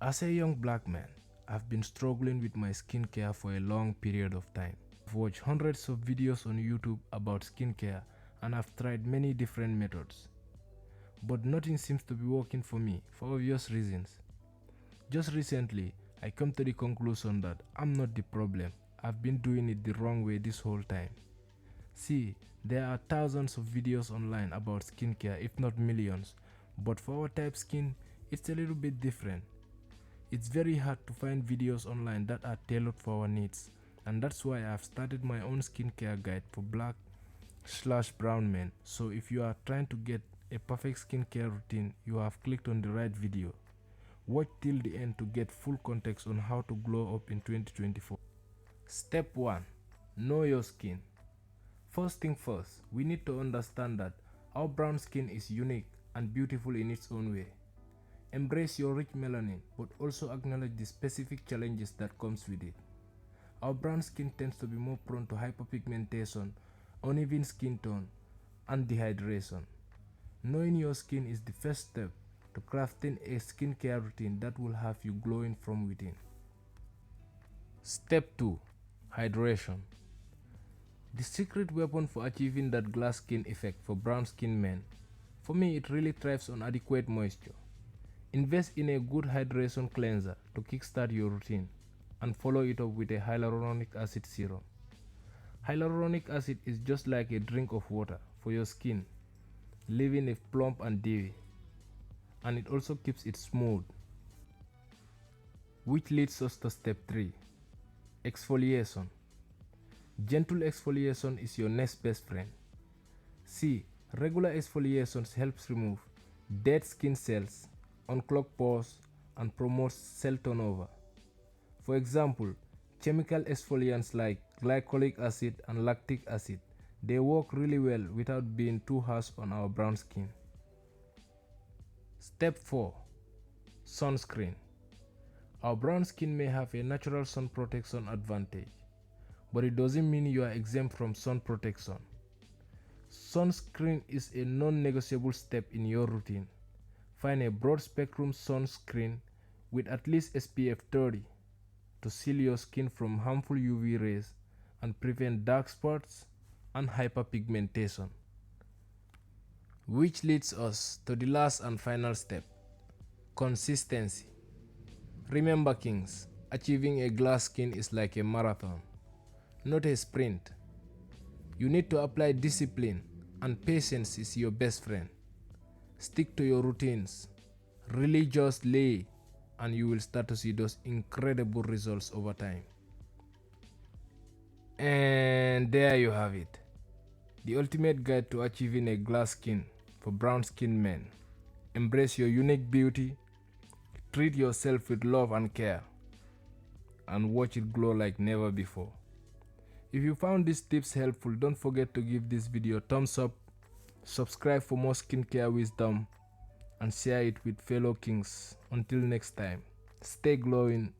As a young black man, I've been struggling with my skincare for a long period of time. I've watched hundreds of videos on YouTube about skincare and I've tried many different methods. But nothing seems to be working for me for obvious reasons. Just recently, I come to the conclusion that I'm not the problem. I've been doing it the wrong way this whole time. See, there are thousands of videos online about skincare, if not millions, but for our type skin, it's a little bit different. It's very hard to find videos online that are tailored for our needs, and that's why I've started my own skincare guide for black/brown men. So if you are trying to get a perfect skincare routine, you have clicked on the right video. Watch till the end to get full context on how to glow up in 2024. Step 1. Know your skin. First thing first, we need to understand that our brown skin is unique and beautiful in its own way. Embrace your rich melanin, but also acknowledge the specific challenges that comes with it. Our brown skin tends to be more prone to hyperpigmentation, uneven skin tone, and dehydration. Knowing your skin is the first step to crafting a skincare routine that will have you glowing from within. Step 2. Hydration. The secret weapon for achieving that glass skin effect for brown skin men. For me, it really thrives on adequate moisture. Invest in a good hydration cleanser to kickstart your routine and follow it up with a hyaluronic acid serum. Hyaluronic acid is just like a drink of water for your skin, leaving it plump and dewy, and it also keeps it smooth. Which leads us to step 3. Exfoliation. Gentle exfoliation is your next best friend. See, regular exfoliations helps remove dead skin cells, unclog pores, and promotes cell turnover. For example, chemical exfoliants like glycolic acid and lactic acid, they work really well without being too harsh on our brown skin. Step 4. Sunscreen. Our brown skin may have a natural sun protection advantage, but it doesn't mean you are exempt from sun protection. Sunscreen is a non-negotiable step in your routine. Find a broad spectrum sunscreen with at least SPF 30 to seal your skin from harmful UV rays and prevent dark spots and hyperpigmentation. Which leads us to the last and final step, consistency. Remember kings, achieving a glass skin is like a marathon, not a sprint. You need to apply discipline, and patience is your best friend. Stick to your routines, really just lay, and you will start to see those incredible results over time. And there you have it, the ultimate guide to achieving a glass skin for brown skin men. Embrace your unique beauty, treat yourself with love and care, and watch it glow like never before. If you found these tips helpful, don't forget to give this video a thumbs up, subscribe for more skincare wisdom, and share it with fellow kings. Until next time, stay glowing